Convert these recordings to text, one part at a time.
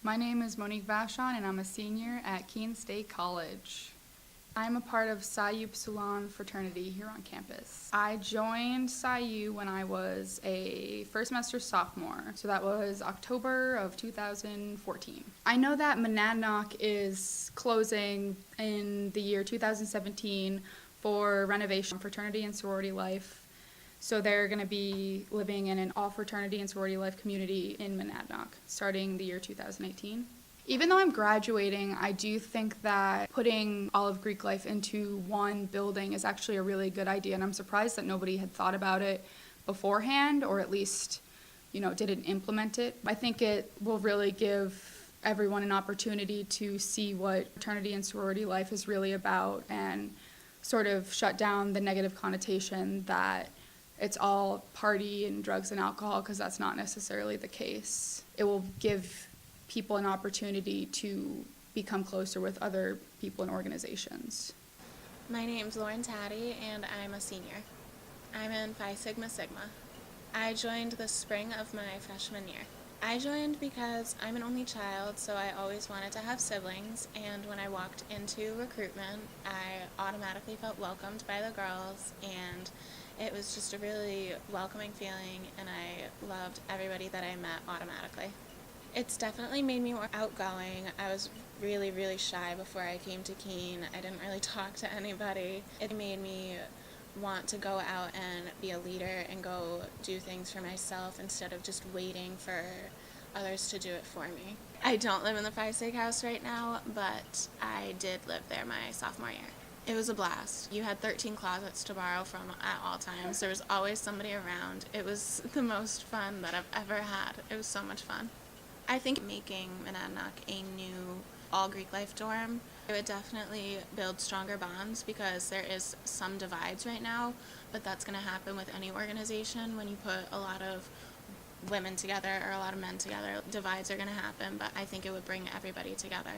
My name is Monique Vachon, and I'm a senior at Keene State College. I'm a part of Psi Upsilon fraternity here on campus. I joined Psi U when I was a first semester sophomore, so that was October of 2014. I know that Monadnock is closing in the year 2017 for renovation, fraternity and sorority life. So they're going to be living in an all-fraternity and sorority life community in Monadnock starting the year 2018. Even though I'm graduating, I do think that putting all of Greek life into one building is actually a really good idea, and I'm surprised that nobody had thought about it beforehand, or at least, didn't implement it. I think it will really give everyone an opportunity to see what fraternity and sorority life is really about and sort of shut down the negative connotation that it's all party and drugs and alcohol, because that's not necessarily the case. It will give people an opportunity to become closer with other people and organizations. My name's Lauren Taddy, and I'm a senior. I'm in Phi Sigma Sigma. I joined the spring of my freshman year. I joined because I'm an only child, so I always wanted to have siblings, and when I walked into recruitment, I automatically felt welcomed by the girls, and it was just a really welcoming feeling, and I loved everybody that I met automatically. It's definitely made me more outgoing. I was really, really shy before I came to Keene. I didn't really talk to anybody. It made me want to go out and be a leader and go do things for myself instead of just waiting for others to do it for me. I don't live in the Phi Sig house right now, but I did live there my sophomore year. It was a blast. You had 13 closets to borrow from at all times. There was always somebody around. It was the most fun that I've ever had. It was so much fun. I think making Monadnock a new all-Greek life dorm, it would definitely build stronger bonds, because there is some divides right now, but that's going to happen with any organization when you put a lot of women together or a lot of men together. Divides are going to happen, but I think it would bring everybody together.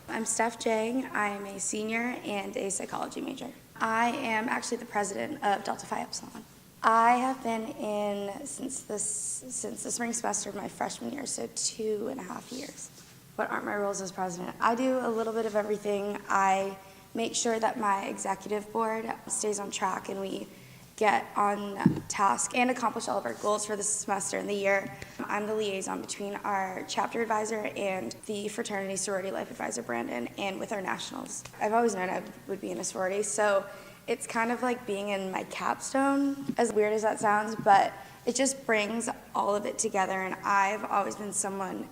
I'm Steph Jang. I'm a senior and a psychology major. I am actually the president of Delta Phi Epsilon. I have been in since the spring semester of my freshman year, so 2.5 years. What are my roles as president? I do a little bit of everything. I make sure that my executive board stays on track and we get on task and accomplish all of our goals for the semester and the year. I'm the liaison between our chapter advisor and the fraternity sorority life advisor, Brandon, and with our nationals. I've always known I would be in a sorority, so it's kind of like being in my capstone, as weird as that sounds, but it just brings all of it together, and I've always been someone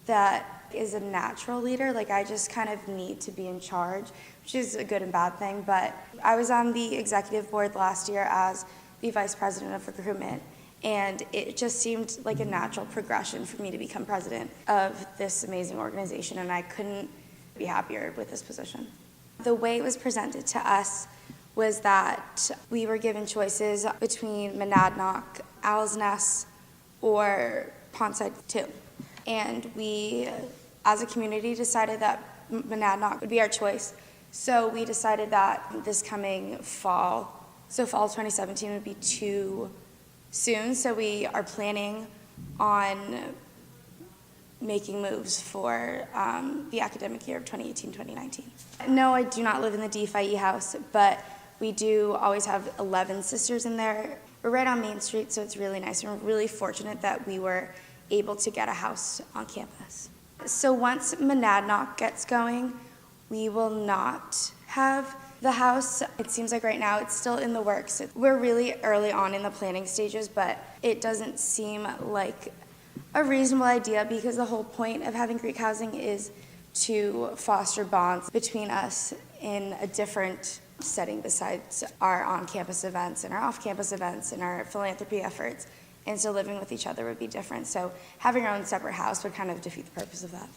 that is a natural leader. Like, I just kind of need to be in charge, which is a good and bad thing, but I was on the executive board last year as the vice president of recruitment, and it just seemed like a natural progression for me to become president of this amazing organization, and I couldn't be happier with this position. The way it was presented to us was that we were given choices between Monadnock, Owl's Nest, or Pondside 2. And we, as a community, decided that Monadnock would be our choice. So we decided that this coming fall, so fall 2017 would be too soon, so we are planning on making moves for the academic year of 2018-2019. No, I do not live in the DPHI house, but we do always have 11 sisters in there. We're right on Main Street, so it's really nice. We're really fortunate that we were able to get a house on campus. So once Monadnock gets going, we will not have the house. It seems like right now it's still in the works. We're really early on in the planning stages, but it doesn't seem like a reasonable idea, because the whole point of having Greek housing is to foster bonds between us in a different setting besides our on-campus events and our off-campus events and our philanthropy efforts. And so living with each other would be different. So having our own separate house would kind of defeat the purpose of that.